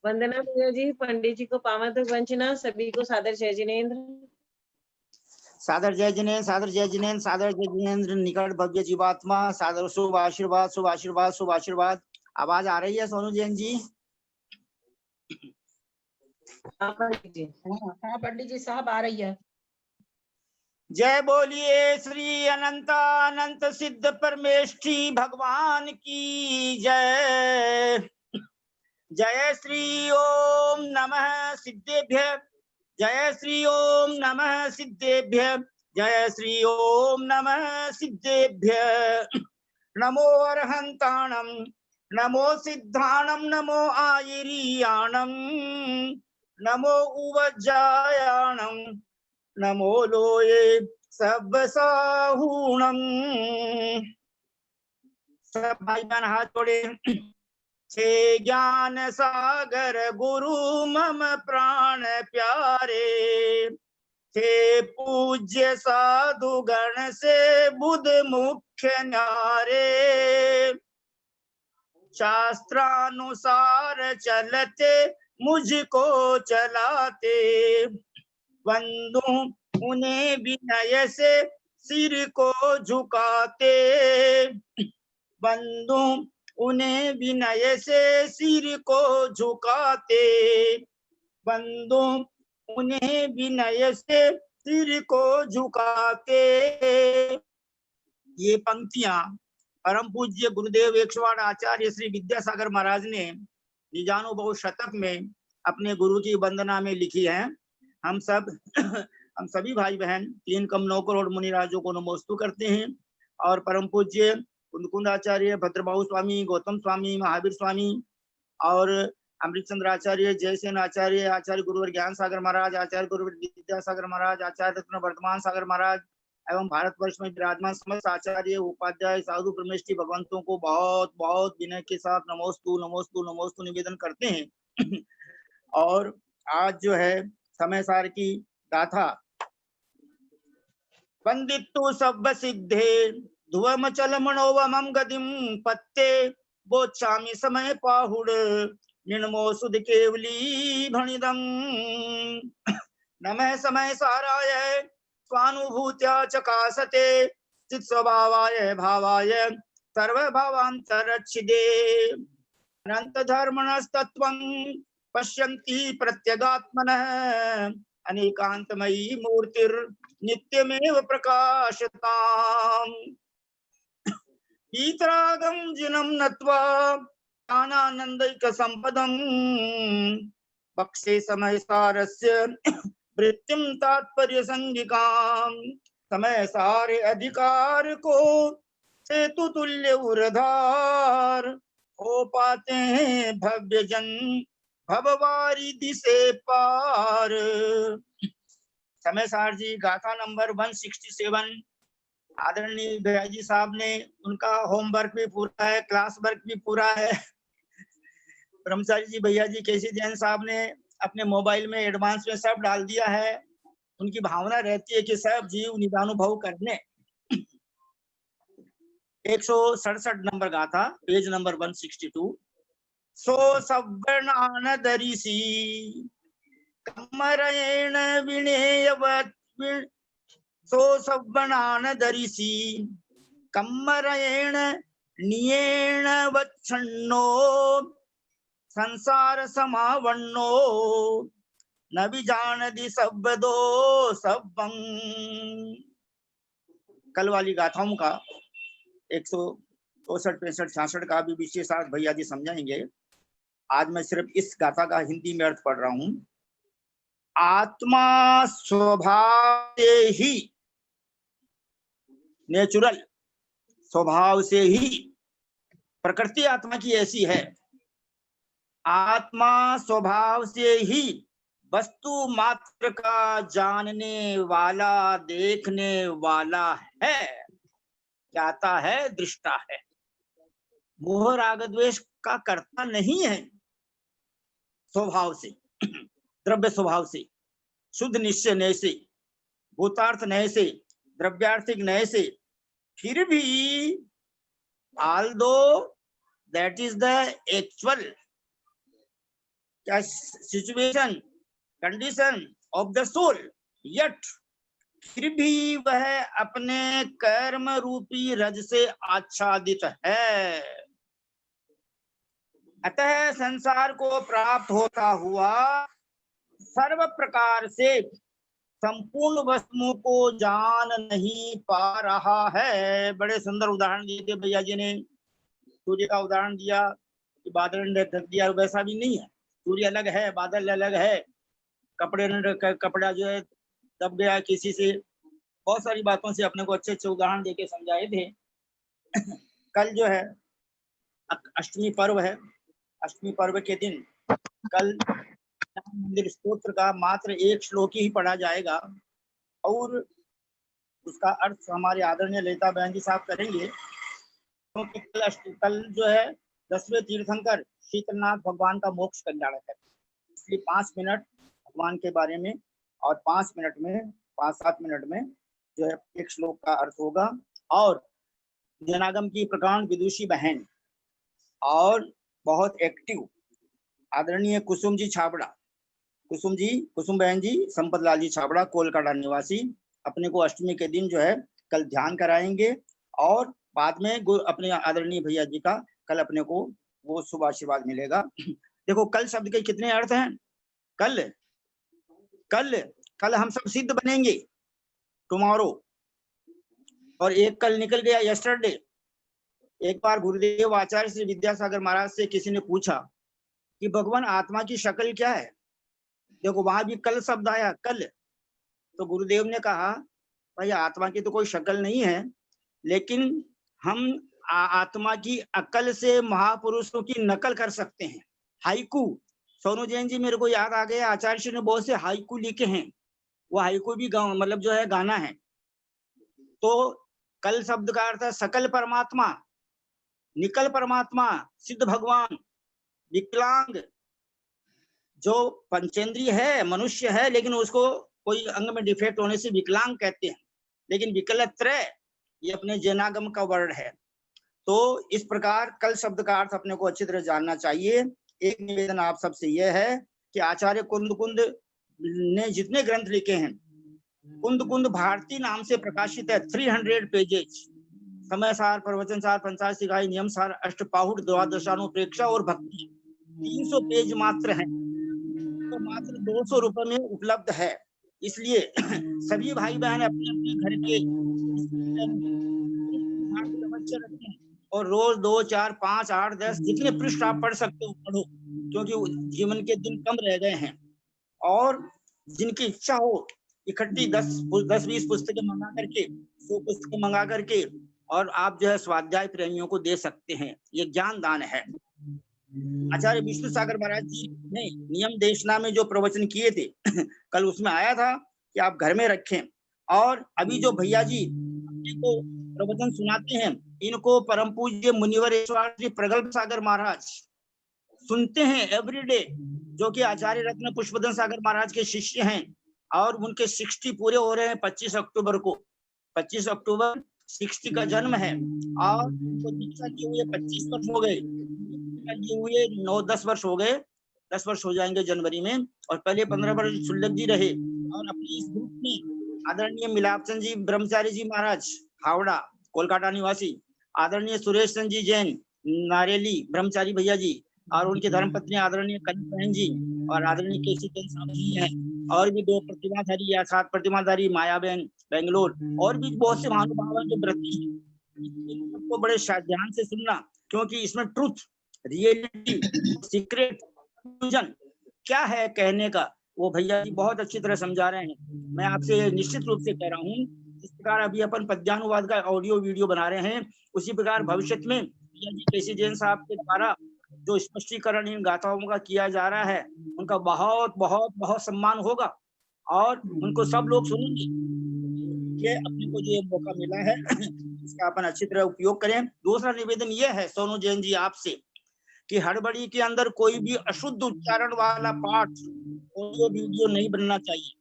वंदना भैया जी, पंडित जी को पावन तक वंचना, सभी को सादर जय जिनेन्द्र। सादर जय जिनेन्द्र, सादर जय जिनेन्द्र, सादर जय जिनेन्द्र, निकट भव्य जीवात्मा, सादर शुभ आशीर्वाद, शुभ आशीर्वाद, शुभ आशीर्वाद। आवाज आ रही है सोनू जैन जी? हाँ पंडित जी, हाँ पंडित जी साहब आ रही है। जय बोलिए श्री अनंत सिद्ध परमेष्ठी भगवान की जय। जय श्री ओम नमः सिद्धेभ्य, जय श्री ओम नमः सिद्धेभ्य, जय श्री ओम नमः सिद्धेभ्य। नमो अरहंताणम, नमो सिद्धाणम, नमो आयिरियाणम, नमो उवज्जायाणम, नमो लोये सब साहूणम। सब भाई बहन हाथ जोड़े। छे ज्ञान सागर गुरु मम प्राण प्यारे, थे पूज्य साधु गण से बुध मुख्य न्यारे। शास्त्रानुसार चलते मुझको चलाते, बंधु उन्हें विनय से सिर को झुकाते, बंधु उन्हें विनय से सिर को झुकाते, बंधु उन्हें विनय से सिर को झुकाते। ये पंक्तियां परम पूज्य गुरुदेव 108 आचार्य श्री विद्यासागर महाराज ने निजानुभव शतक में अपने गुरु की वंदना में लिखी है। हम सभी भाई बहन 3 कम 9 करोड़ मुनिराजों को नमोस्तु करते हैं और परम पूज्य कुंदकुंद आचार्य, भद्रबाहु स्वामी, गौतम स्वामी, महावीर स्वामी और अमृतचंद्र आचार्य, जयसेन आचार्य, आचार्य गुरुवर ज्ञान सागर महाराज, आचार्य गुरुवर विद्यासागर महाराज, आचार्य रत्न वर्तमान सागर महाराज एवं भारतवर्ष में विराजमान समस्त आचार्य, उपाध्याय, साधु परमेष्ठी भगवंतों को बहुत बहुत विनय के साथ नमोस्तु नमोस्तु नमोस्तु निवेदन करते हैं। और आज जो है समय सार की गाथा, वंदितु सब सिद्धे ध्रुवम चल मनोवमं गतिम पत्ते, बोच्छामि समय पाहुड़ निर्मो सुध केवली भणिदम। नमः समय साराय स्वानुभूत्या चकासते, चित स्वभावाय भावाय सर्वभावांतरच्छिदे। अनंत धर्मणस्तत्वं पश्यन्ति प्रत्यगात्मनः, अनेकांतमयी मूर्तिर् नित्यमेव प्रकाशताम्। ईतरागं जिनं नत्वा आनंदैक संपदं, बक्षे समय सारस्य वृत्तिं तात्पर्य संगिकां। समय सारे अधिकार को सेतु तुल्य उरधार, हो पाते हैं भव्य जन भववारिधि से पार। समय सार जी गाथा नंबर 167 आदरणीय भैया जी साहब ने, उनका होमवर्क भी पूरा है, क्लास वर्क भी पूरा है। ब्रह्मचारी जी भैया जी केसी जैन साहब ने अपने मोबाइल में एडवांस में सब डाल दिया है। उनकी भावना रहती है कि सब जीव निदानुभव करने। 167 नंबर गाथा, पेज नंबर 162। सो सवर्णान दरिसी कमरेण विनेयवत्, सो सवर्णान दरिसी कमरेण नियेण वच्छन्नो, संसार समावन्नो न विजानति शब्दो शब्दं। कल वाली गाथाओं का 164, 65, 66 का भी विशेषार्थ भैया जी समझाएंगे। आज मैं सिर्फ इस गाथा का हिंदी में अर्थ पढ़ रहा हूं। आत्मा स्वभाव से ही, नेचुरल स्वभाव से ही, प्रकृति आत्मा की ऐसी है, आत्मा स्वभाव से ही वस्तु मात्र का जानने वाला, देखने वाला है, ज्ञाता है, दृष्टा है। मोह राग द्वेष का कर्ता नहीं है। स्वभाव से, द्रव्य स्वभाव से, शुद्ध निश्चय नय से, भूतार्थ नय से, द्रव्यार्थिक नय से, फिर भी although that is the actual situation, condition of the soul, yet फिर भी वह अपने कर्म रूपी रज से आच्छादित है। अतः संसार को प्राप्त होता हुआ सर्व प्रकार से संपूर्ण वस्तुओं को जान नहीं पा रहा है। बड़े सुंदर उदाहरण दिए थे भैया जी ने। सूर्य का उदाहरण दिया कि बादल ने ढक दिया, वैसा भी नहीं है। सूर्य अलग है, बादल अलग है, कपड़ा जो है दब गया किसी से, बहुत सारी बातों से अपने को अच्छे अच्छे उदाहरण देके समझाए थे। कल जो है अष्टमी पर्व है। अष्टमी पर्व के दिन कल मंदिर स्तोत्र का मात्र एक श्लोक ही पढ़ा जाएगा और उसका अर्थ हमारे आदरणीय ललिता बहन जी साहब करेंगे, क्योंकि कल जो है 10वें तीर्थंकर शीतलनाथ भगवान का मोक्ष कल्याणक है। इसलिए 5 मिनट भगवान के बारे में और 5-7 मिनट में जो है एक श्लोक का अर्थ होगा। और जनागम की प्रकांड विदुषी बहन और बहुत एक्टिव आदरणीय कुसुम जी छाबड़ा, कुसुम बहन जी, संपत लाल जी छाबड़ा, कोलकाता निवासी, अपने को अष्टमी के दिन जो है कल ध्यान कराएंगे और बाद में अपने आदरणीय भैया जी का कल अपने को वो शुभ आशीर्वाद मिलेगा। देखो कल शब्द के कितने अर्थ हैं। कल हम सब सिद्ध बनेंगे, टुमारो। और एक कल निकल गया, यस्टरडे। एक बार गुरुदेव आचार्य श्री विद्यासागर महाराज से किसी ने पूछा कि भगवान आत्मा की शक्ल क्या है। देखो वहां भी कल शब्द आया, कल। तो गुरुदेव ने कहा भाई आत्मा की तो कोई शक्ल नहीं है, लेकिन हम आत्मा की अकल से महापुरुषों की नकल कर सकते हैं। हाइकू, सोनू जैन जी मेरे को याद आ गया, आचार्य श्री ने बहुत से हाइकू लिखे हैं। वो हाइकू भी मतलब जो है गाना है। तो कल शब्द का अर्थ है सकल परमात्मा, निकल परमात्मा, सिद्ध भगवान, विकलांग। जो पंचेंद्रिय है, मनुष्य है, लेकिन उसको कोई अंग में डिफेक्ट होने से विकलांग कहते हैं, लेकिन विकलत्रय ये अपने जैनागम का वर्ड है। तो इस प्रकार कल शब्द का अर्थ अपने को अच्छी तरह जानना चाहिए। एक निवेदन आप सबसे यह है कि आचार्य कुंद ने जितने ग्रंथ लिखे हैं, कुंद भारती नाम से प्रकाशित है, 300 पेजेज, समय सार, प्रवचन सार, पंचाश सिखाई, नियम सार, अष्टपाहुड़, द्वादशानुप्रेक्षा और भक्ति, 300 पेज मात्र है, तो मात्र 200 रुपए में उपलब्ध है। इसलिए सभी भाई बहन अपने अपने घर के रखें और रोज 2, 4, 5, 8, 10 जितने पृष्ठ आप पढ़ सकते हो पढ़ो, क्योंकि जीवन के दिन कम रह गए हैं। और जिनकी इच्छा हो इकट्ठी 10-20 पुस्तकें मंगा करके, 100 पुस्तकें मंगा करके और आप जो है स्वाध्याय प्रेमियों को दे सकते हैं। ये ज्ञान दान है। आचार्य विष्णु सागर महाराज जी ने नियम देशना में जो प्रवचन किए थे कल उसमें आया था कि आप घर में रखें। और अभी जो भैया जी को प्रवचन सुनाते हैं, इनको परम पूज्य मुनिवर श्री प्रगल्भ सागर महाराज सुनते हैं एवरीडे, जो कि आचार्य रत्न पुष्पदन सागर महाराज के शिष्य हैं। और उनके 60 पूरे हो रहे हैं 25 अक्टूबर को। 25 अक्टूबर 60 का जन्म है और उनको दीक्षा किए हुए 25 वर्ष हो गए, हुए 9-10 वर्ष हो गए, 10 वर्ष हो जाएंगे जनवरी में। और पहले 15 वर्ष सुल्लभ जी रहे। और अपने इस ग्रुप में आदरणीय मिलापचंद जी ब्रह्मचारी जी महाराज हावड़ा, कोलकाता निवासी, आदरणीय सुरेश चंद जी जैन नारेली ब्रह्मचारी भैया जी, और उनकी धर्मपत्नी आदरणीय कनक बहन जी, और आदरणीय केसी चंद साहब जी हैं, और भी 2 प्रतिमाधारी या 7 प्रतिमाधारी माया बहन बेंगलोर, और भी बहुत से महानुभाव हैं जो व्रती हैं। सबको बड़े ध्यान से सुनना, क्योंकि इसमें ट्रुथ, रियलिटी, सीक्रेट क्या है कहने का, वो भैया जी बहुत अच्छी तरह समझा रहे हैं। मैं आपसे निश्चित रूप से कह रहा हूँ, जिस प्रकार अभी अपन पद्यानुवाद का ऑडियो वीडियो बना रहे हैं, उसी प्रकार भविष्य में भैया जी केसी जैन साहब के द्वारा जो स्पष्टीकरण इन गाथाओं का किया जा रहा है, उनका बहुत बहुत बहुत सम्मान होगा और उनको सब लोग सुनेंगे। ये अपने को जो मौका मिला है इसका अपन अच्छी तरह उपयोग करें। दूसरा निवेदन ये है सोनू जैन जी आपसे कि हड़बड़ी के अंदर कोई भी अशुद्ध उच्चारण वाला पाठ ऑडियो वीडियो नहीं बनना चाहिए,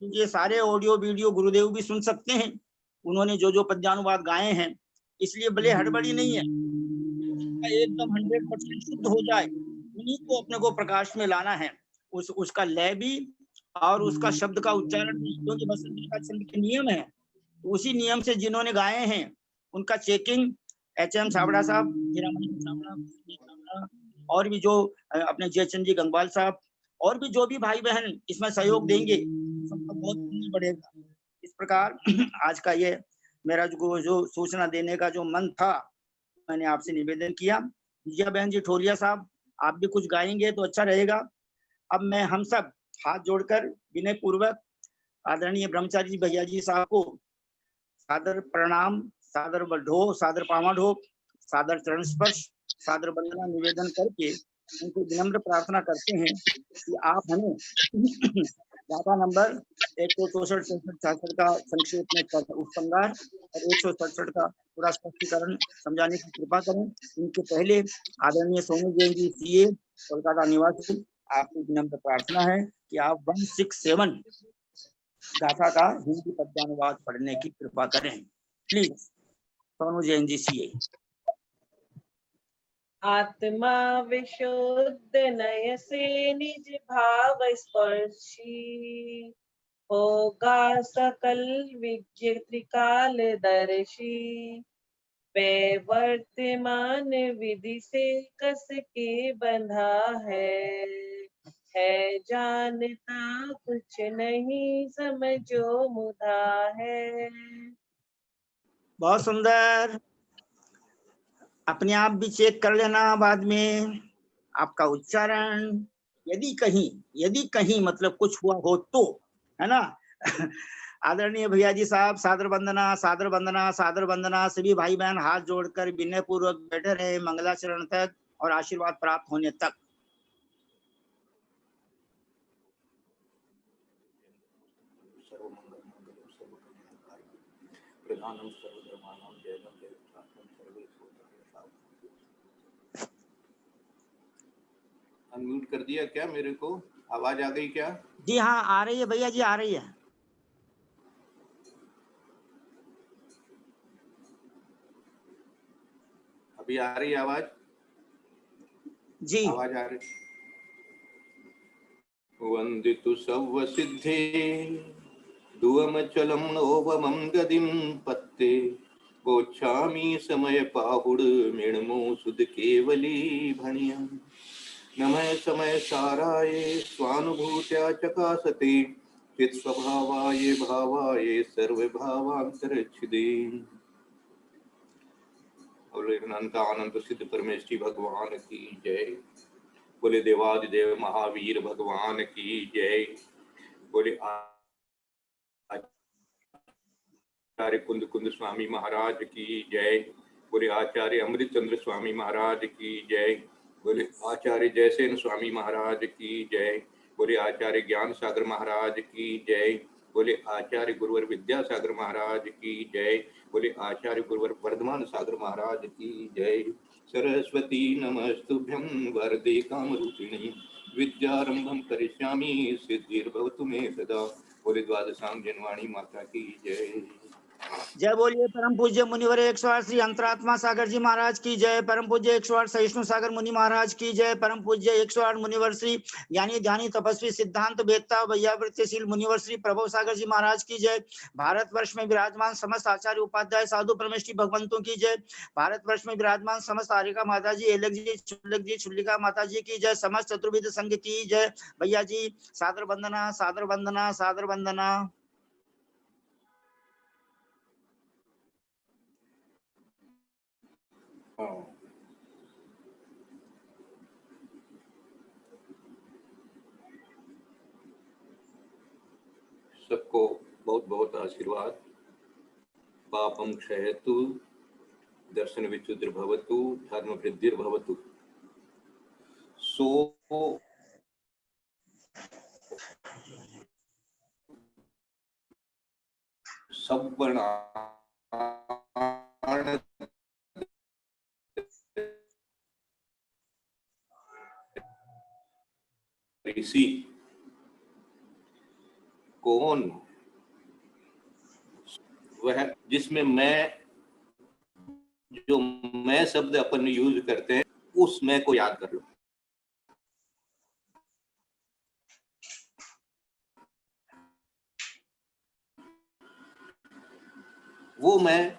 क्योंकि ये सारे ऑडियो वीडियो गुरुदेव भी सुन सकते हैं, उन्होंने जो जो पद्यानुवाद गाए हैं। इसलिए भले हड़बड़ी नहीं है, एकदम 100% शुद्ध हो जाए, उन्हीं को अपने को प्रकाश में लाना है। उसका लय भी और उसका शब्द का उच्चारण भी, क्योंकि बसंत छंद के नियम है, उसी नियम से जिन्होंने गाए हैं उनका चेकिंग HM छाबड़ा साहब, हीरामणि छाबड़ा, और भी जो अपने जयचंद जी गंगवाल साहब, और भी जो भी भाई बहन इसमें सहयोग देंगे, सबका बहुत पुण्य बढ़ेगा। इस प्रकार आज का ये मेरा जो सूचना देने का जो मन था, मैंने आपसे निवेदन किया। विजया बहन जी ठोलिया साहब, आप भी कुछ गाएंगे तो अच्छा रहेगा। अब मैं हम सब हाथ जोड़कर विनय पूर्वक आदरणीय ब्रह्मचारी जी भैया जी साहब को सादर प्रणाम, सादर ढो, सादर पावा ढो, सादर चरण स्पर्श, सादर वंदना निवेदन करके उनको विनम्र प्रार्थना करते हैं कि आप हमें गाथा नंबर 164 का संक्षेप में उपसंहार और 167 का पूरा स्पष्टीकरण समझाने की कृपा करें। इनके पहले आदरणीय सोनू जैन जी CA कोलकाता निवासी, आपकी विनम्र प्रार्थना है कि आप 167 गाथा का हिंदी पद्यानुवाद पढ़ने की कृपा करें, प्लीज। सोनू जैन जी CA। आत्मा विशुद्ध नय से निज भाव स्पर्शी, होगा सकल विज्ञ त्रिकाल दर्शी, वे वर्तमान विधि से कस के बंधा है जानता कुछ नहीं समझो मुधा है। बहुत सुंदर। अपने आप भी चेक कर लेना बाद में आपका उच्चारण, यदि कहीं मतलब कुछ हुआ हो तो, है ना। आदरणीय भैया जी साहब, सादर वंदना, सादर वंदना, सादर वंदना। सभी भाई बहन हाथ जोड़कर विनय पूर्वक बैठे रहे मंगलाचरण तक और आशीर्वाद प्राप्त होने तक। अनम्यूट कर दिया क्या मेरे को? आवाज आ गई क्या? जी हाँ, आ रही है भैया जी, आ रही है। अभी आ रही है आवाज? जी। आवाज आ रही। वंदितु सव्व सिद्धे दुवमचलं नोवमं गदिं पत्ते, गोच्छामि समय पाहुड मेणमो सुध केवली भणियम्। नमः समय साराये स्वानुभूत्या चकासते, चित स्वभावाये भावाये सर्वभावांतरच्छिदे। और अनंत आनंद सिद्ध परमेश्वरी भगवान की जय। बोले देवादिदेव महावीर भगवान की जय। बोले आचार्य कुंद कुंद स्वामी महाराज की जय। बोले आचार्य अमृत चंद्र स्वामी महाराज की जय। बोले आचार्य जयसेन स्वामी महाराज की जय। बोले आचार्य ज्ञान सागर महाराज की जय। बोले आचार्य गुरुवर विद्यासागर महाराज की जय। बोले आचार्य गुरुवर वर्धमान सागर महाराज की जय। सरस्वती नमस्तुभ्यं वरदे कामरूपिणी, विद्यारंभं करिष्यामि सिद्धिर्भवतु मे सदा। बोले द्वादशां जनवाणी माता की जय। जय बोलिए परम पूज्य मुनिवर 108 श्री अंतरात्मा सागर जी महाराज की जय। परम पूज्य 108 सहिष्णु सागर मुनि महाराज की जय। परम पूज्य 108 मुनिवर श्री ज्ञानी ध्यानी तपस्वी सिद्धांत वेदता वैयावृत्यशील मुनिवर श्री प्रभु सागर जी महाराज की जय। भारतवर्ष में विराजमान समस्त आचार्य उपाध्याय साधु परमेष्ठी भगवंतों की जय। भारतवर्ष में विराजमान समस्त आर्यिका माता जी, एलक जी, चुल्लिका माता जी की जय। समस्त चतुर्विद संघ की जय। भैया जी सादर वंदना, सादर वंदना, सादर वंदना। सबको बहुत बहुत आशीर्वाद। पापम क्षयतु, दर्शन विच्युतिर्भवतु, धर्म वृद्धिर्भवतु। सो सब्बणाण ऋषि कौन वह जिसमें मैं जो मैं शब्द अपन यूज करते हैं उस मैं को याद कर लो। वो मैं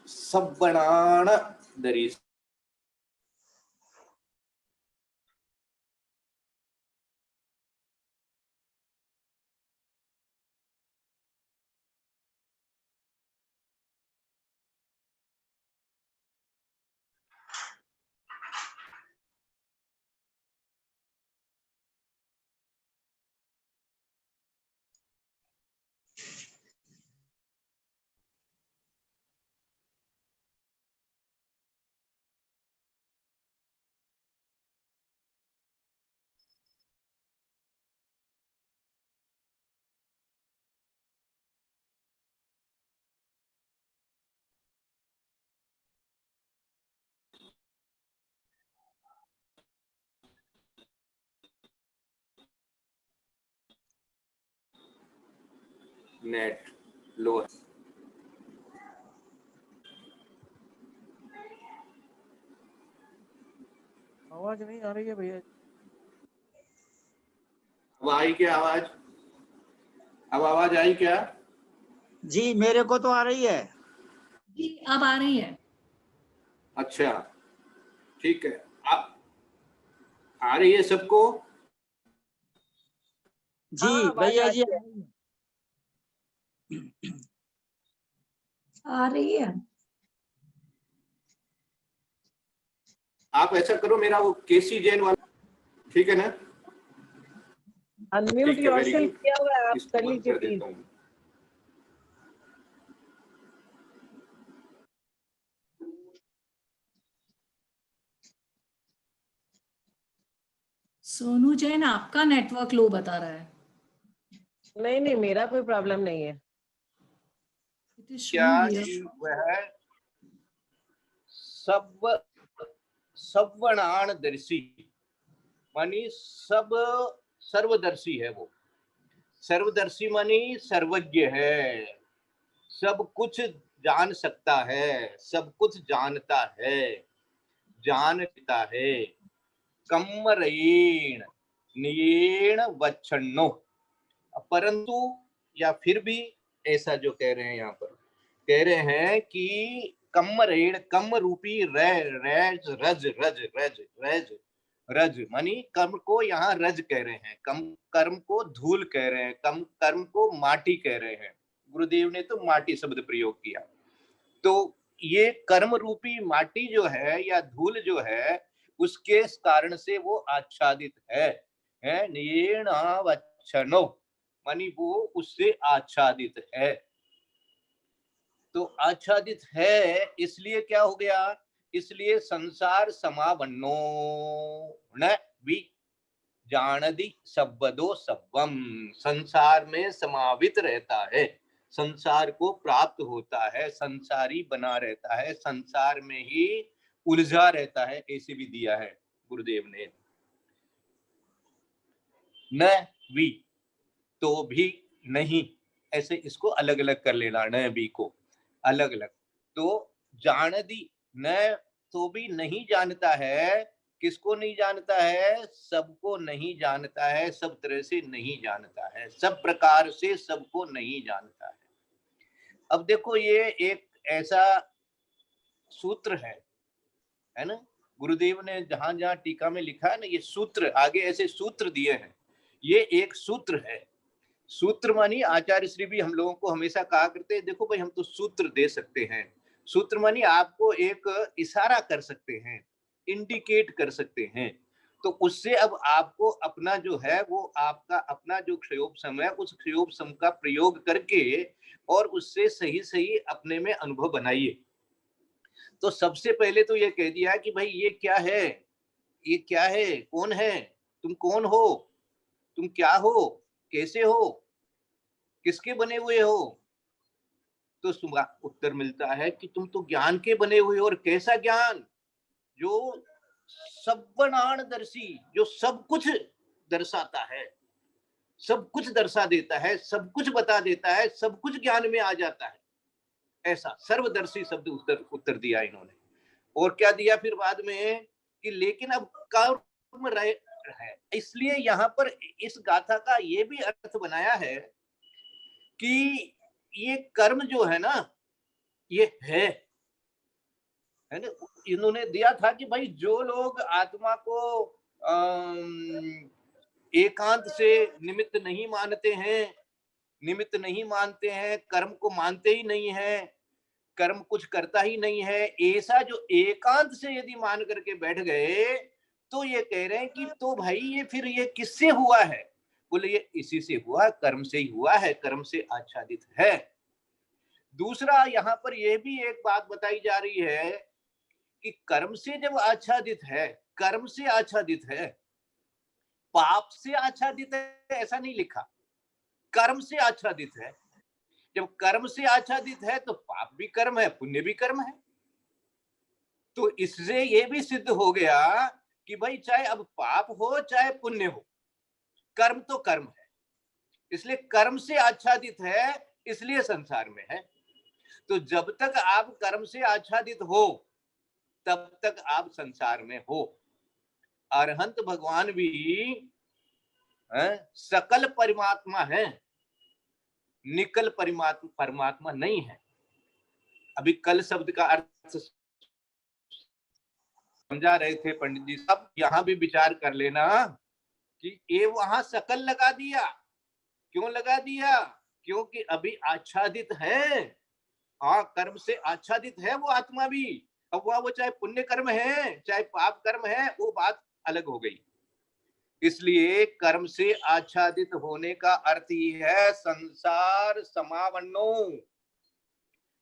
सब्बनाण दरीसी। नेट लो। आवाज नहीं आ रही है भैया। अब आई क्या आवाज? अब आवाज आई क्या? जी मेरे को तो आ रही है। जी अब आ रही है। अच्छा ठीक है। आ रही है सबको? जी हाँ, आवाज भैया आ जी रही है। आ रही है। आप ऐसा करो, मेरा वो केसी जैन वाला, ठीक है ना? अनम्यूट ठीक है, वेरी योरसेल्फ गुड। किया हुआ है, आप इसको कर बंद लीजिए कर प्लीज। देता हूँ। सोनू जैन आपका नेटवर्क लो बता रहा है। नहीं नहीं, मेरा कोई प्रॉब्लम नहीं है। It is क्या showing here. वह सब सब्वनाण दर्शी मानी सब सर्वदर्शी है। वो सर्वदर्शी मानी सर्वज्ञ है, सब कुछ जान सकता है, सब कुछ जानता है, जानता है। कम्मरेण नियेण वच्छन्नो, परंतु या फिर भी ऐसा जो कह रहे हैं यहाँ पर, कह रहे हैं कि कम्मरेण, कम रूपी रज रज रज रज रज रज मानी कर्म को यहाँ रज कह रहे हैं, कम कर्म को धूल कह रहे हैं, कम कर्म को माटी कह रहे हैं। गुरुदेव ने तो माटी शब्द प्रयोग किया। तो ये कर्म रूपी माटी जो है या धूल जो है, उसके कारण से वो आच्छादित है नियेणावच्छनो मानी वो उससे आच्छादित है। तो आच्छादित है इसलिए क्या हो गया? इसलिए संसार समावन्नो न वि जानदि शब्दो सब्बम, संसार में समावित रहता है, संसार को प्राप्त होता है, संसारी बना रहता है, संसार में ही उलझा रहता है, ऐसे भी दिया है गुरुदेव ने। न वी तो भी नहीं, ऐसे इसको अलग अलग कर लेना, न भी को अलग अलग। तो जानदी न तो भी नहीं जानता है, किसको नहीं जानता है? सबको नहीं जानता है, सब तरह से नहीं जानता है, सब प्रकार से सबको नहीं जानता है। अब देखो ये एक ऐसा सूत्र है ना, गुरुदेव ने जहां जहां टीका में लिखा है ना, ये सूत्र, आगे ऐसे सूत्र दिए हैं, ये एक सूत्र है। सूत्र मानी आचार्य श्री भी हम लोगों को हमेशा कहा करते हैं, देखो भाई हम तो सूत्र दे सकते हैं। सूत्र मानी आपको एक इशारा कर सकते हैं, इंडिकेट कर सकते हैं। तो उससे अब आपको अपना जो है वो आपका अपना जो क्षयोपशम है, उस क्षयोपशम का प्रयोग करके और उससे सही सही अपने में अनुभव बनाइए। तो सबसे पहले तो ये कह दिया कि भाई ये क्या है, ये क्या है, कौन है, तुम कौन हो, तुम क्या हो, कैसे हो, किसके बने हुए हो? तो उत्तर मिलता है कि तुम तो ज्ञान के बने हुए हो। और कैसा ज्ञान? जो सब्वनाणदर्शी, जो सब कुछ दर्शाता है, सब कुछ दर्शा देता है, सब कुछ बता देता है, सब कुछ ज्ञान में आ जाता है, ऐसा सर्वदर्शी शब्द उत्तर दिया इन्होंने। और क्या दिया फिर बाद में कि लेकिन अब कर्म रहे है, इसलिए यहाँ पर इस गाथा का ये भी अर्थ बनाया है कि ये कर्म जो है ना ये है ना। इन्होंने दिया था कि भाई जो लोग आत्मा को एकांत से निमित्त नहीं मानते हैं, कर्म को मानते ही नहीं है, कर्म कुछ करता ही नहीं है, ऐसा जो एकांत से यदि मान करके बैठ गए तो ये कह रहे हैं कि तो भाई ये फिर ये किससे हुआ है? बोले ये इसी से हुआ, कर्म से ही हुआ है, कर्म से आच्छादित है। दूसरा यहाँ पर यह भी एक बात बताई जा रही है कि कर्म से जब आच्छादित है, कर्म से आच्छादित है, पाप से आच्छादित है ऐसा नहीं लिखा, कर्म से आच्छादित है। जब कर्म से आच्छादित है तो पाप भी कर्म है, पुण्य भी कर्म है। तो इससे ये भी सिद्ध हो गया कि भाई चाहे अब पाप हो चाहे पुण्य हो, कर्म तो कर्म है, इसलिए कर्म से आच्छादित है, इसलिए संसार में है। तो जब तक आप कर्म से आच्छादित हो तब तक आप संसार में हो। अरहंत भगवान भी सकल परमात्मा है, निकल परमात्मा नहीं है। अभी कल शब्द का अर्थ समझा रहे थे पंडित जी। अब यहां भी विचार कर लेना कि ये वहां सकल लगा दिया, क्यों लगा दिया? क्योंकि अभी आच्छादित है, हाँ कर्म से आच्छादित है वो आत्मा भी। अब वो चाहे पुण्य कर्म है चाहे पाप कर्म है, वो बात अलग हो गई। इसलिए कर्म से आच्छादित होने का अर्थ ही है संसार समावन्नो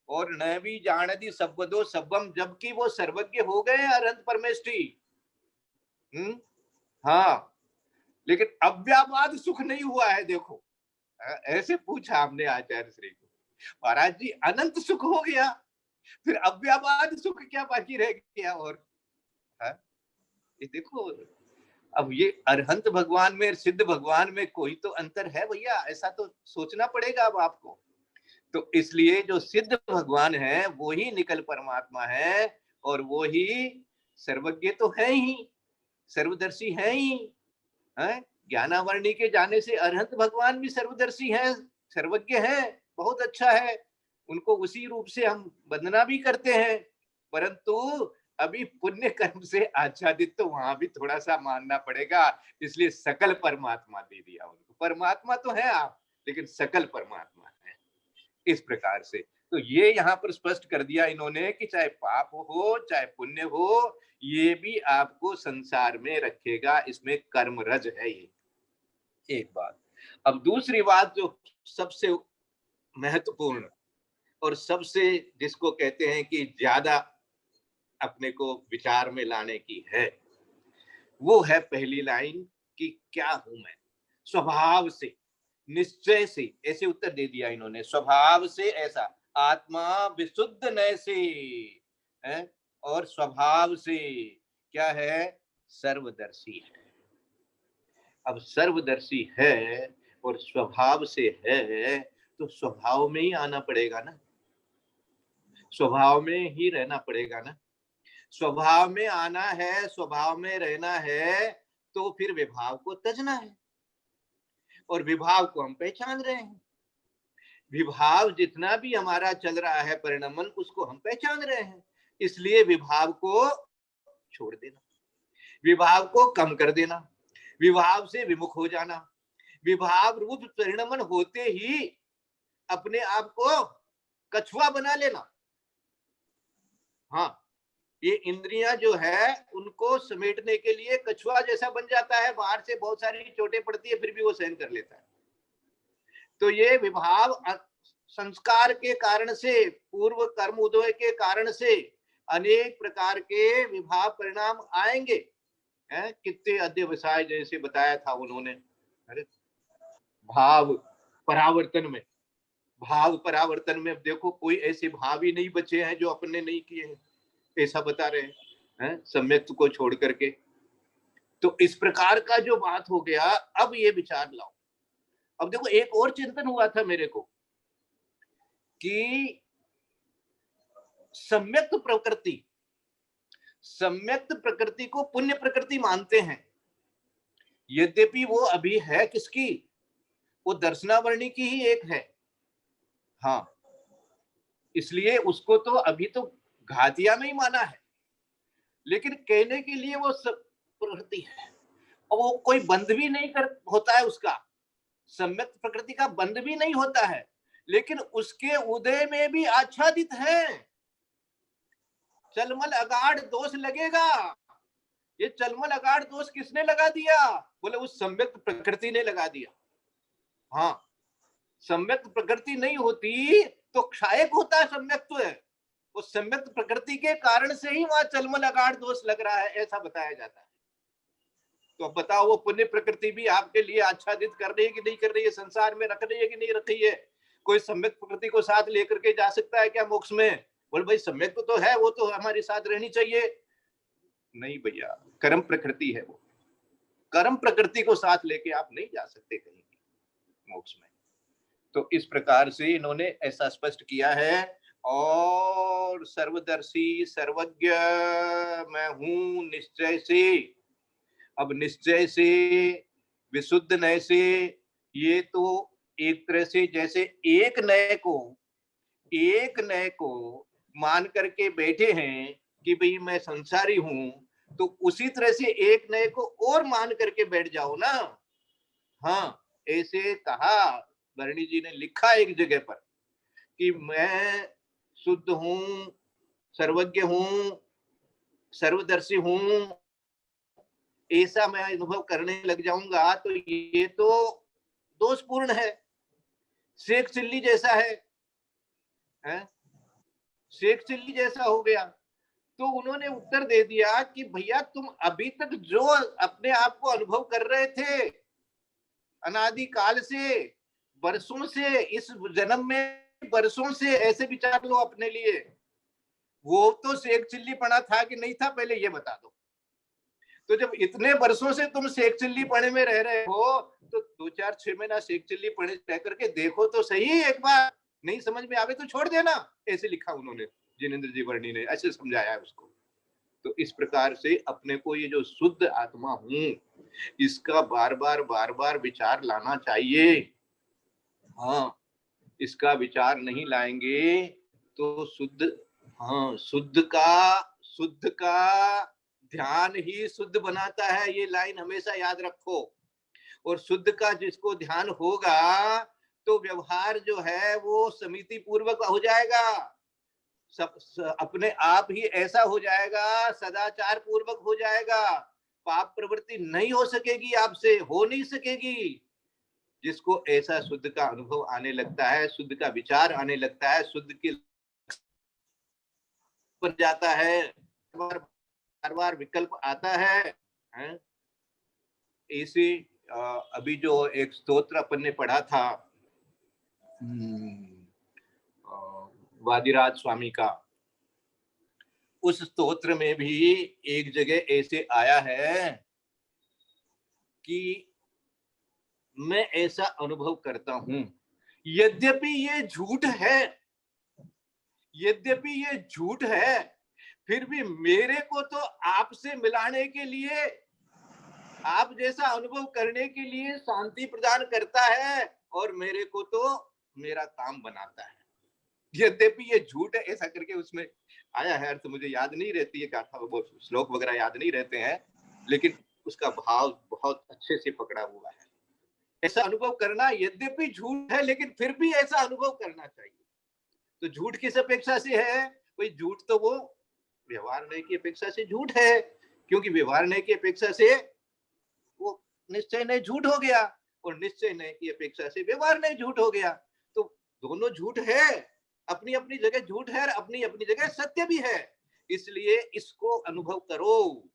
और न भी जानती सबदो सबम, जबकि वो सर्वज्ञ हो गए अनंत परमेष्ठी। हाँ, लेकिन अव्यापाद सुख नहीं हुआ है। देखो ऐसे पूछा हमने आचार्य श्री को, महाराज जी अनंत सुख हो गया, फिर अव्यापाद सुख क्या बाकी रह गया? और ये देखो, अब ये अरहंत भगवान में सिद्ध भगवान में कोई तो अंतर है भैया, ऐसा तो सोचना पड़ेगा अब आपको। तो इसलिए जो सिद्ध भगवान है वो ही निकल परमात्मा है, और वो ही सर्वज्ञ तो है ही, सर्वदर्शी है ही। ज्ञानावरणी के जाने से अरहंत भगवान भी सर्वदर्शी है, सर्वज्ञ है, बहुत अच्छा है, उनको उसी रूप से हम वंदना भी करते हैं। परंतु अभी पुण्य कर्म से आच्छादित तो वहां भी थोड़ा सा मानना पड़ेगा, इसलिए सकल परमात्मा दे दिया उनको। परमात्मा तो है आप, लेकिन सकल परमात्मा है, इस प्रकार से। तो ये यहाँ पर स्पष्ट कर दिया इन्होंने कि चाहे पाप हो चाहे पुण्य हो, ये भी आपको संसार में रखेगा, इसमें कर्म रज है। ये एक बात। अब दूसरी बात जो सबसे महत्वपूर्ण और सबसे जिसको कहते हैं कि ज्यादा अपने को विचार में लाने की है, वो है पहली लाइन कि क्या हूं मैं स्वभाव से, निश्चय से। ऐसे उत्तर दे दिया इन्होंने, स्वभाव से ऐसा, आत्मा विशुद्ध नय से है, और स्वभाव से क्या है? सर्वदर्शी है। अब सर्वदर्शी है और स्वभाव से है, तो स्वभाव में ही आना पड़ेगा ना, स्वभाव में ही रहना पड़ेगा ना। स्वभाव में आना है, स्वभाव में रहना है, तो फिर विभाव को तजना है, और विभाव को हम पहचान रहे हैं। विभाव जितना भी हमारा चल रहा है परिणमन, उसको हम पहचान रहे हैं। इसलिए विभाव को छोड़ देना, विभाव को कम कर देना, विभाव से विमुख हो जाना, विभाव रूप परिणमन होते ही अपने आप को कछुआ बना लेना। हाँ, ये इंद्रियां जो है उनको समेटने के लिए कछुआ जैसा बन जाता है, बाहर से बहुत सारी चोटें पड़ती है फिर भी वो सहन कर लेता है। तो ये विभाव संस्कार के कारण से, पूर्व कर्म उदय के कारण से अनेक प्रकार के विभाव परिणाम आएंगे। कितने अध्यवसाय जैसे बताया था उन्होंने, अरे भाव परावर्तन में, भाव परावर्तन में देखो कोई ऐसे भाव ही नहीं बचे हैं जो अपने नहीं किए हैं, ऐसा बता रहे हैं सम्यक्त को छोड़ करके। तो इस प्रकार का जो बात हो गया, अब ये विचार लाओ। अब देखो एक और चिंतन हुआ था मेरे को कि सम्यक्त प्रकृति सम्यक्त प्रकृति को पुण्य प्रकृति मानते हैं, यद्यपि वो अभी है किसकी, वो दर्शनावर्णी की ही एक है। हाँ, इसलिए उसको तो अभी तो घातिया में ही माना है, लेकिन कहने के लिए वो सब प्रकृति है, और वो कोई बंध भी नहीं कर होता है उसका, सम्यक प्रकृति का बंध भी नहीं होता है, लेकिन उसके उदय में भी आच्छादित है। चलमल अगाढ़ दोष लगेगा, ये चलमल अगाढ़ दोष किसने लगा दिया? बोले उस सम्यक प्रकृति ने लगा दिया। हाँ, सम्यक प्रकृति नहीं होती तो क्षायक होता है सम्यक्त्व है, उस सम्यक प्रकृति के कारण से ही वहां चलमल अगाढ़ दोष लग रहा है, ऐसा बताया जाता है। तो अब बताओ, वो पुण्य प्रकृति भी आपके लिए आच्छादित कर रही है कि नहीं कर रही है, संसार में रख रही है कि नहीं रख रही है? कोई सम्यक प्रकृति को साथ लेकर के जा सकता है क्या मोक्ष में? बोल भाई सम्यक तो है, वो तो हमारे साथ रहनी चाहिए। नहीं भैया, कर्म प्रकृति है वो, कर्म प्रकृति को साथ लेके आप नहीं जा सकते कहीं मोक्ष में। तो इस प्रकार से इन्होंने ऐसा स्पष्ट किया है। और सर्वदर्शी सर्वज्ञ मैं हूं निश्चय से। अब निश्चय से, विशुद्ध नय से, ये तो एक तरह से जैसे एक नए को मान करके बैठे हैं कि भाई मैं संसारी हूं, तो उसी तरह से एक नए को और मान करके बैठ जाओ ना। हाँ, ऐसे कहा वर्णी जी ने, लिखा एक जगह पर कि मैं शुद्ध हूं, सर्वज्ञ हूं, सर्वदर्शी हूं, ऐसा मैं अनुभव करने लग जाऊंगा तो ये तो दोषपूर्ण है, शेख चिल्ली जैसा है? शेख चिल्ली जैसा हो गया। तो उन्होंने उत्तर दे दिया कि भैया तुम अभी तक जो अपने आप को अनुभव कर रहे थे अनादि काल से, बरसों से, इस जन्म में बरसों से ऐसे विचार लो अपने लिए, वो तो शेख चिल्ली पढ़ा था कि नहीं था, पहले ये बता दो। तो जब इतने बरसों से तुम शेख चिल्ली पढ़े में रह रहे हो, तो 2-4-6 महीना शेख चिल्ली पढ़े रह करके देखो तो सही, एक बार नहीं समझ में आवे तो छोड़ देना। ऐसे लिखा उन्होंने, जिनेंद्र जी वर्णी ने ऐसे समझाया है उसको। तो इस प्रकार से अपने को ये जो शुद्ध आत्मा हूं, इसका बार बार विचार लाना चाहिए। हाँ, इसका विचार नहीं लाएंगे तो शुद्ध का ध्यान ही शुद्ध बनाता है, ये लाइन हमेशा याद रखो। और शुद्ध का जिसको ध्यान होगा तो व्यवहार जो है वो समिति पूर्वक हो जाएगा, अपने आप ही ऐसा हो जाएगा, सदाचार पूर्वक हो जाएगा, पाप प्रवृत्ति नहीं हो सकेगी, आपसे हो नहीं सकेगी। जिसको ऐसा शुद्ध का अनुभव आने लगता है, शुद्ध का विचार आने लगता है, शुद्ध के पर जाता है, बार विकल्प आता है। ऐसे अभी जो एक स्तोत्र अपन ने पढ़ा था वादिराज स्वामी का, उस स्तोत्र में भी एक जगह ऐसे आया है कि मैं ऐसा अनुभव करता हूं, यद्यपि ये झूठ है, फिर भी मेरे को तो आपसे मिलाने के लिए, आप जैसा अनुभव करने के लिए शांति प्रदान करता है, और मेरे को तो मेरा काम बनाता है। यद्यपि ये झूठ है, ऐसा करके उसमें आया है। अर्थ मुझे याद नहीं रहती है, गाथा वो श्लोक वगैरह याद नहीं रहते हैं, लेकिन उसका भाव बहुत अच्छे से पकड़ा हुआ है। ऐसा अनुभव करना यद्यपि झूठ है, लेकिन फिर भी ऐसा अनुभव करना चाहिए। तो झूठ किस अपेक्षा से है? कोई झूठ तो वो व्यवहार नय की अपेक्षा से झूठ है, क्योंकि व्यवहार नय की अपेक्षा से वो निश्चय नय झूठ हो गया, और निश्चय नय की अपेक्षा से व्यवहार नय झूठ हो गया। तो दोनों झूठ है, अपनी अपनी जगह झूठ है और अपनी अपनी जगह सत्य भी है। इसलिए इसको अनुभव करो,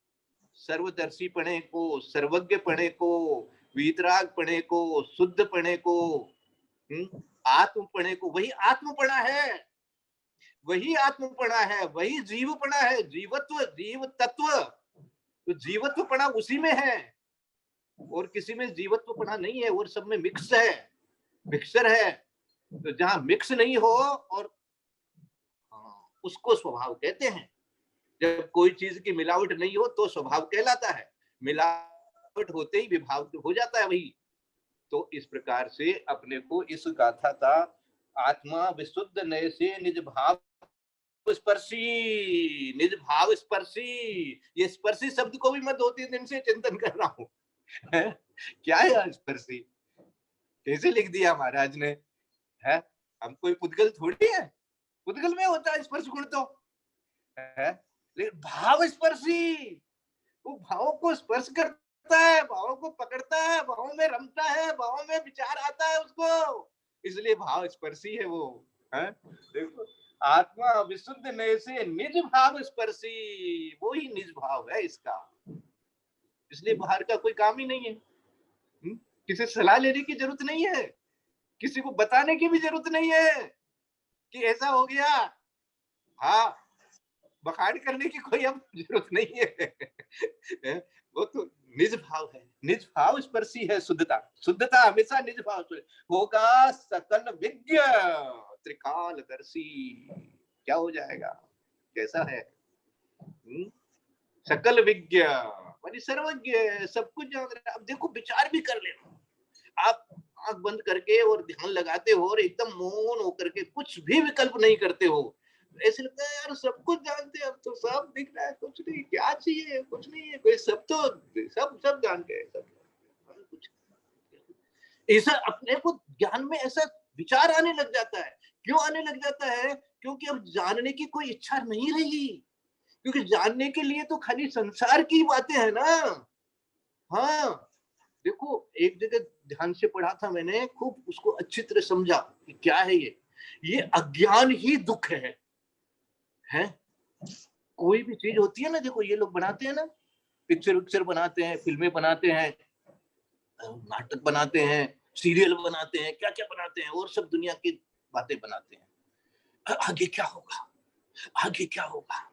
सर्वदर्शी पणे को, सर्वज्ञ पणे को, वीतराग पणे को, शुद्ध पणे को, आत्मपणे को। वही आत्मपणा है, वही आत्मपणा है, वही जीवपणा है, जीवत्व, जीव तत्व। तो जीवत्वपणा उसी में है, और किसी में जीवत्वपणा नहीं है, और सब में मिक्स है, मिक्सर है। तो जहां मिक्स नहीं हो, और उसको स्वभाव कहते हैं। जब कोई चीज की मिलावट नहीं हो तो स्वभाव कहलाता है, मिलावट होते ही विभाव हो जाता है वही। तो इस प्रकार से अपने को इस गाथा का आत्मा विशुद्ध नय से निज भाव स्पर्शी, निज भाव स्पर्शी, ये स्पर्शी शब्द को भी मैं 2-3 दिन से चिंतन कर रहा हूँ। क्या है स्पर्शी, कैसे लिख दिया महाराज ने, है? हम कोई पुद्गल थोड़ी है, पुद्गल में होता है स्पर्श गुण तो है, लेकिन भाव स्पर्शी, वो भावों को स्पर्श करता है, भावों को पकड़ता है, भावों में रमता है, भावों में विचार आता है उसको, इसलिए भाव स्पर्शी है वो, है? देखो, आत्मा विशुद्ध नय से निज भाव स्पर्शी, वो ही निज भाव है इसका, इसलिए बाहर का कोई काम ही नहीं है। किसी सलाह लेने की जरूरत नहीं है, किसी को बताने की भी जरूरत नहीं है कि ऐसा हो गया, हाँ, बखान करने की कोई अब जरूरत नहीं है। वो तो निज भाव है, निज भाव स्पर्शी है शुद्धता, शुद्धता हमेशा निज भाव से होगा। सकल विज्ञ त्रिकालदर्शी, क्या हो जाएगा, कैसा है? सकल विज्ञ मानी सर्वज्ञ, सब कुछ जान रहा है। अब देखो, विचार भी कर लेना, आप आंख बंद करके और ध्यान लगाते हो और एकदम मौन होकर के कुछ भी विकल्प नहीं करते हो, ऐसे लगता है यार सब कुछ जानते हैं, अब तो सब दिख रहा है, कुछ नहीं, क्या चाहिए, कुछ नहीं है, कोई सब तो सब जानते हैं, सब कुछ ऐसा अपने को ज्ञान में ऐसा विचार आने लग जाता है। क्यों आने लग जाता है? क्योंकि अब जानने की कोई इच्छा नहीं रही, क्योंकि जानने के लिए तो खाली संसार की बातें है ना। हाँ, देखो, एक जगह ध्यान से पढ़ा था मैंने, खूब उसको अच्छी तरह समझा कि क्या है ये अज्ञान ही दुख है? कोई भी चीज होती है ना, देखो ये लोग बनाते हैं ना, पिक्चर बनाते हैं, फिल्में बनाते हैं, नाटक बनाते हैं, सीरियल बनाते हैं, क्या क्या बनाते हैं, और सब दुनिया की बातें बनाते हैं। आगे क्या होगा, आगे क्या होगा,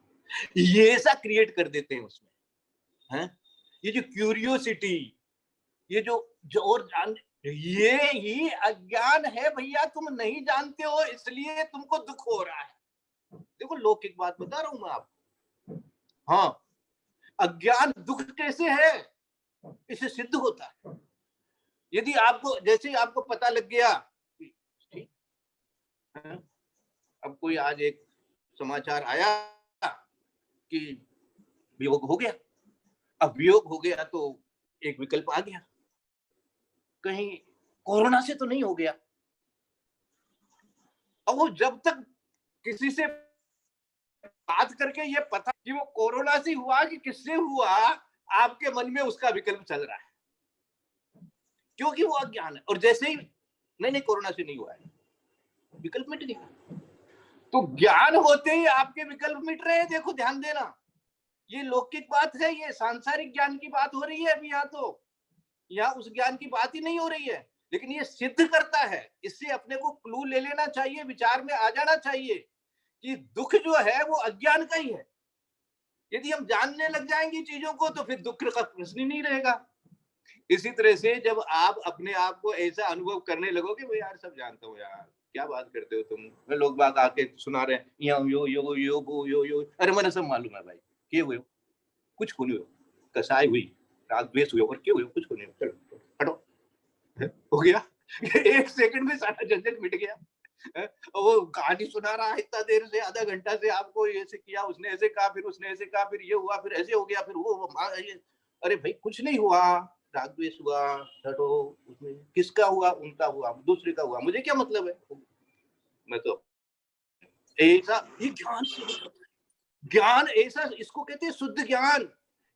ये ऐसा क्रिएट कर देते हैं उसमें, हैं? ये जो क्यूरियोसिटी, ये जो और जान, ये ही अज्ञान है भैया, तुम नहीं जानते हो इसलिए तुमको दुख हो रहा है। देखो, लौकिक बात बता रहा हूं मैं आपको। हाँ, अज्ञान दुख कैसे है, इसे सिद्ध होता है। यदि आपको, जैसे आपको पता लग गया, ठीक है? अब कोई आज एक समाचार आया कि वियोग हो गया, अब वियोग हो गया तो एक विकल्प आ गया, कहीं कोरोना से तो नहीं हो गया। और वो जब तक किसी से बात करके ये पता कि वो कोरोना से हुआ कि किससे हुआ, आपके मन में उसका विकल्प चल रहा है, क्योंकि वो अज्ञान है। और जैसे ही नहीं कोरोना से नहीं हुआ है, विकल्प मिट गया। तो ज्ञान होते ही आपके विकल्प मिट रहे हैं। देखो, ध्यान देना, ये लौकिक बात है, ये सांसारिक ज्ञान की बात हो रही है अभी। यहाँ तो यहाँ उस ज्ञान की बात ही नहीं हो रही है, लेकिन ये सिद्ध करता है। इससे अपने को क्लू ले लेना चाहिए, विचार में आ जाना चाहिए कि दुख जो है वो अज्ञान का ही है। यदि हम जानने लग जाएंगे चीजों को तो फिर दुख का प्रश्न ही नहीं रहेगा। इसी तरह से जब आप अपने आप को ऐसा अनुभव करने लगोगे, वो यार सब जानता हूँ यार, क्या बात करते हो तुम, लोग बाग आके सुना रहे हैं यो यो यो यो यो यो यो, अरे मैंने सब मालूम है भाई, क्या हुए, कुछ को नहीं हुआ, कसाई हुई, राग द्वेष हुए, और क्या हुआ, कुछ को नहीं, चलो हटो, हो गया। 1 सेकंड में सारा झंझट मिट गया। वो कहानी सुना रहा है इतना देर से, आधा घंटा से, आपको ऐसे किया, उसने ऐसे कहा, फिर उसने ऐसे कहा, फिर ये हुआ, फिर ऐसे हो गया, फिर वो अरे भाई कुछ नहीं हुआ, राग द्वेष हुआ, हटो, उसमें किसका हुआ, उनका हुआ, दूसरे का हुआ, मुझे क्या मतलब है। मैं तो ऐसा, ये ज्ञान ऐसा, इसको कहते हैं शुद्ध ज्ञान।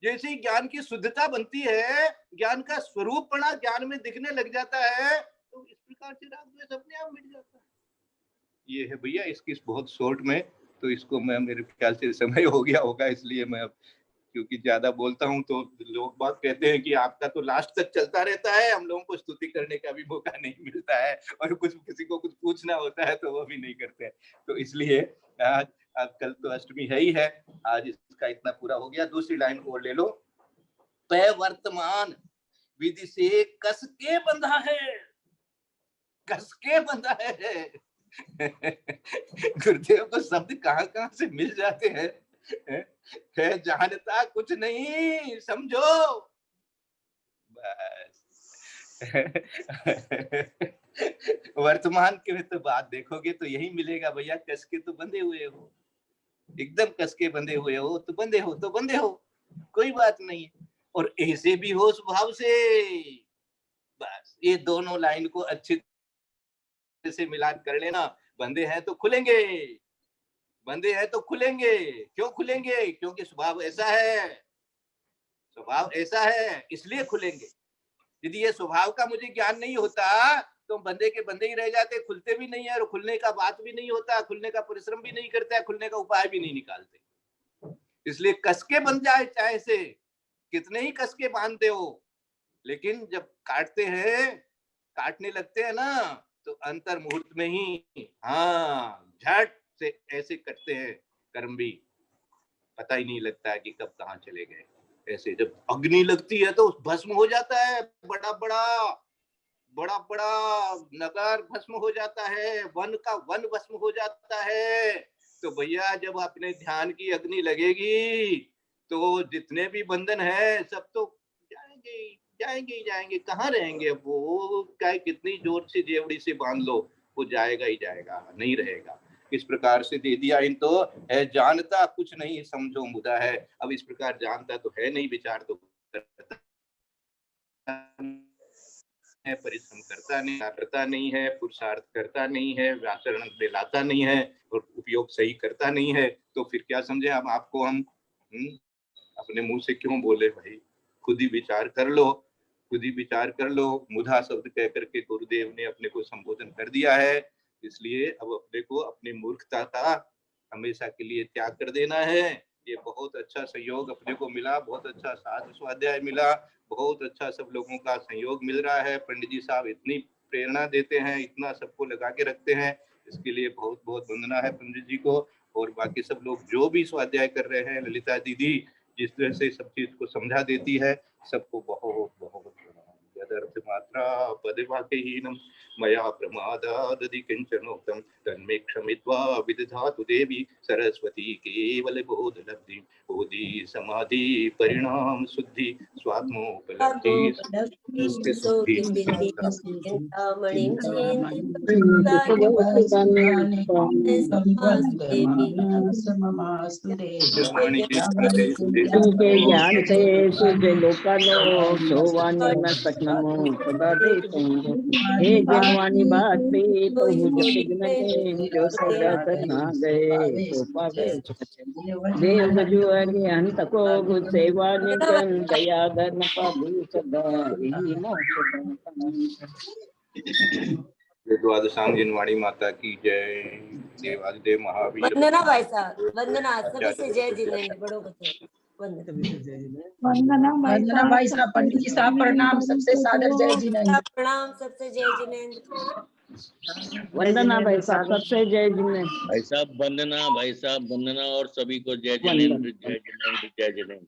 जैसे ही ज्ञान की शुद्धता बनती है, ज्ञान का स्वरूपपना ज्ञान में दिखने लग जाता है, तो इस प्रकार से राग द्वेष अपने आप मिट जाता है। ये है भैया इसकी बहुत शॉर्ट में, तो इसको मैं, मेरे ख्याल से समय हो गया होगा, इसलिए मैं अब क्योंकि ज्यादा बोलता हूं तो लोग बात कहते हैं कि आपका तो लास्ट तक चलता रहता है, हम लोगों को स्तुति करने का भी मौका नहीं मिलता है, और कुछ किसी को कुछ पूछना होता है तो वो भी नहीं करते हैं। तो इसलिए आज कल तो अष्टमी है ही है, आज इसका इतना पूरा हो गया। दूसरी लाइन और ले लो, पै वर्तमान विधि से कस के बंधा है, कस के बंधा है। गुरुदेव को शब्द कहाँ से मिल जाते हैं, है जानता कुछ नहीं समझो बस। वर्तमान के में तो बात देखोगे तो यही मिलेगा भैया, कस के तो बंधे हुए हो, एकदम कस के बंधे हुए हो तो बंधे हो तो बंधे हो, कोई बात नहीं है। और ऐसे भी हो स्वभाव से, बस ये दोनों लाइन को अच्छे से मिलान कर लेना। बंधे हैं तो खुलेंगे, बंधे हैं तो खुलेंगे। क्यों खुलेंगे? क्योंकि स्वभाव ऐसा है, स्वभाव ऐसा है इसलिए खुलेंगे। यदि ये स्वभाव का मुझे ज्ञान नहीं होता तो बंधे के बंधे ही रह जाते, खुलते भी नहीं है और खुलने का बात भी नहीं होता, खुलने का परिश्रम भी नहीं करते, खुलने का उपाय भी नहीं निकालते। इसलिए कसके बंध जाए, चाहे से कितने ही कसके बांधते हो, लेकिन जब काटते हैं, काटने लगते हैं ना, तो अंतर मुहूर्त में ही हाँ झट से ऐसे कटते हैं कर्म भी, पता ही नहीं लगता है कि कब कहाँ चले गए। ऐसे जब अग्नि लगती है तो भस्म हो जाता है, बड़ा बड़ा नगर भस्म हो जाता है, वन का वन भस्म हो जाता है। तो भैया जब अपने ध्यान की अग्नि लगेगी तो जितने भी बंधन है सब तो जाएंगे, कहाँ रहेंगे अब वो, चाहे कितनी जोर से जेवड़ी से बांध लो वो जाएगा ही जाएगा, नहीं रहेगा। इस प्रकार से दे दिया इन तो है जानता कुछ नहीं समझो मुदा है। अब इस प्रकार जानता तो है नहीं, विचार तो करता है, परिश्रम करता नहीं है, पुरुषार्थ करता नहीं है, व्याकरण दिलाता नहीं है और उपयोग सही करता नहीं है, तो फिर क्या समझे अब आपको हम अपने मुंह से क्यों बोले भाई? खुद ही विचार कर लो, खुद ही विचार कर लो। मुधा शब्द कह करके गुरुदेव ने अपने को संबोधन कर दिया है, इसलिए अब अपने को अपनी मूर्खता का हमेशा के लिए त्याग कर देना है। ये बहुत अच्छा सहयोग अपने को मिला, बहुत अच्छा साध स्वाध्याय मिला, बहुत अच्छा सब लोगों का सहयोग मिल रहा है। पंडित जी साहब इतनी प्रेरणा देते हैं, इतना सबको लगा के रखते हैं, इसके लिए बहुत बहुत वंदना है पंडित जी को। और बाकी सब लोग जो भी स्वाध्याय कर रहे हैं, ललिता दीदी जिस तरह से सब चीज को समझा देती है, सबको बहुत बहुत यदर्थ मात्रा पदवाक्यहीनं मया प्रमादादधि किंचनोक्तं तन्मे क्षमित्वा विदधातु देवी सरस्वती केवल बोधलब्धि बोधि समाधि परिणाम शुद्धि स्वात्मोपलब्धि सिद्धि तुमके ज्ञान से शुद्ध लोकानो सोवान न सकनमो सदा देखेंगे। हे ज्ञानवाणी बात पे तो मुझे जन जो सदा करना गए तो पावे देव जो ज्ञान तको गुण सेवा निकन दया धर्म पालू सदा यही द्वादशांगिन वाणी माता की जय। देवादिदेव महावीर वंदना भाई साहब, वंदना सभी से जय जिनेंद्र, बड़ों को वंदना भाई साहब, पंडित जी साहब प्रणाम, सबसे सादर जय जिनेंद्र। प्रणाम, सबसे जय जिनेंद्र। वंदना भाई साहब, सबसे जय जिनेंद्र। भाई साहब वंदना, भाई साहब वंदना और सभी को जय जिनेंद्र, जय जिनेंद्र, जय जिनेंद्र।